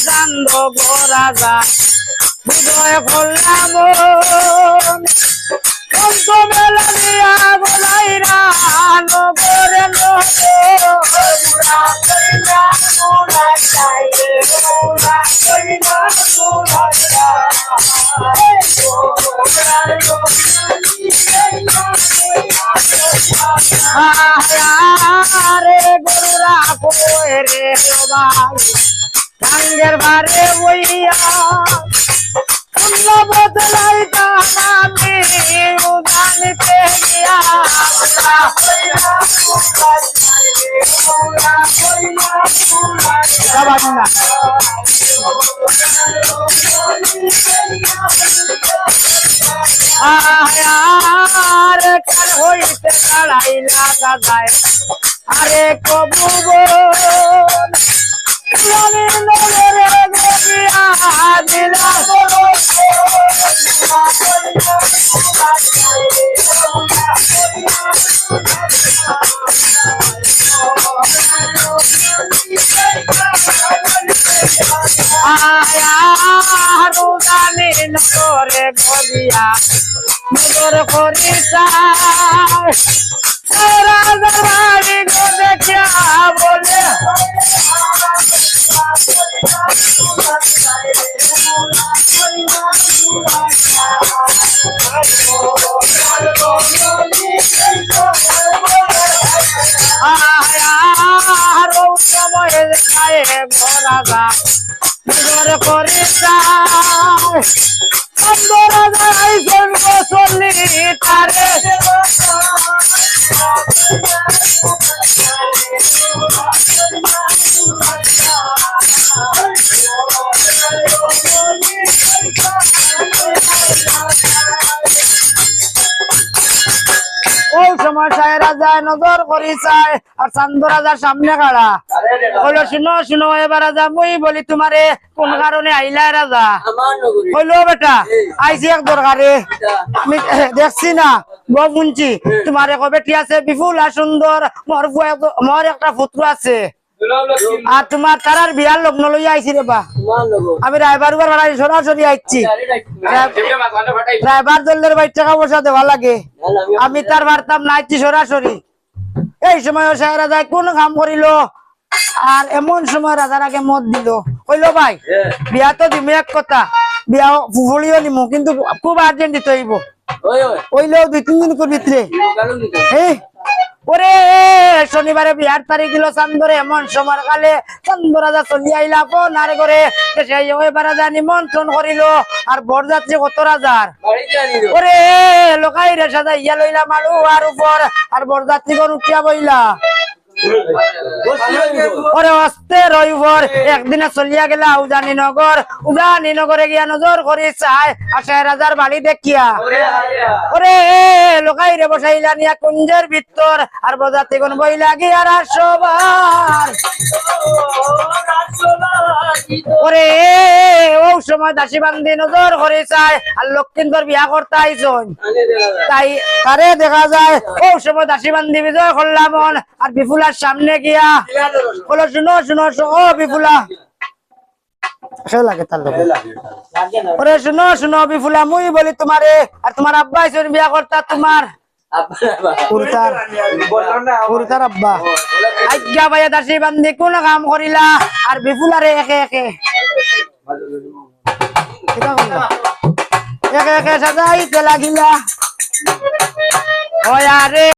চান্দ গো রাজা হৃদয় করলাম কন্ত মেলা দিয়া গোলাইরা নগরে রে গরুরা কই রে ভাই সঙ্গের বারে বইয়া বদলাই আমি উদানিতে গিয়া আরে কাল হইতে লড়াই লাগা যায় আরে কবু রুদানি নগরে গদিয়া নগর করিসা রাজার বাড়ি গো দেখিয়া বলে রাজা নগর করিসা রাজা আইসন চল্লি তারে ওই সময় রাজা নজর করি চায় আর চান্দ রাজার সামনে খাড়া হইলো শুনো শুনো এবার রাজা মুই বলি তোমারে কোন কারণে আইলা রাজা হইলো বেটা আইসি এক দরকারে আমি দেখছি না বউ শুনছি তোমার এক বেটি আছে বিপুল আর সুন্দর মোর একটা পুত্র আছে আর তোমার তারার বিয়ার লগ্ন লইয়া আইছি রে বা আমি রায়বার সরাসরি আইছি রায়বার দলের বাড়ি টাকা পয়সা দেওয়া লাগে আমি তার বার্তাম নাইছি সরাসরি এই সময় রাজা কোন কাম করিল আর এমন সময় রাজার আগে মত দিল হইলো ভাই বিয়া তো দিমে এক কথা বিয়া ফুলিও নিমু কিন্তু খুব আর্জেন্ট দিতে হইব হইলেও 2-3 দিন করে ভিতরে ওরে শনিবারে বিয়ার তারিখ দিল চান্দরে এমন সময় কালে চান্দ রাজা চলি আইলা নারে করে রাজা নিমন্ত্রণ করিল আর বরযাত্রী কত রাজার ওরে লোকাই রে সাজা ইয়া লইলা মালু আর উপর আর বরযাত্রী গণ উঠিয়া বইলা ওরে অস্তে রবিবার একদিনে চলিয়া গেলা উজানি নগরে গিয়া নজর করি চাই আর রাজার বাড়ি দেখিয়া ওরে লোকাই রে বসাইলা নিয়া কুঞ্জের ভিতর আর বজাতে কোন বইলা গিয়া রাসবার ওরে ও সময় দাসী বান্ধি নজর করে চাই আর লক্ষ্মীন্দর বিয়া করতে আইসন তাই তারে দেখা যায় ও সময় দাসী বান্ধি বিজয় করলাম আর বিপুলার সামনে গিয়া বলো শুনো শুনো ও বিপুলা লাগে তার ওরে শুনো শুনো বিপুলা মুই বলি তোমারে আর তোমার আব্বা আইসন বিয়া করতা তোমার আব্বা আজ্ঞা ভাইয়া দাসী বান্ধি কোন কাম করিলা আর বিপুলারে একে একে একে একে সাজাইতে লাগিলা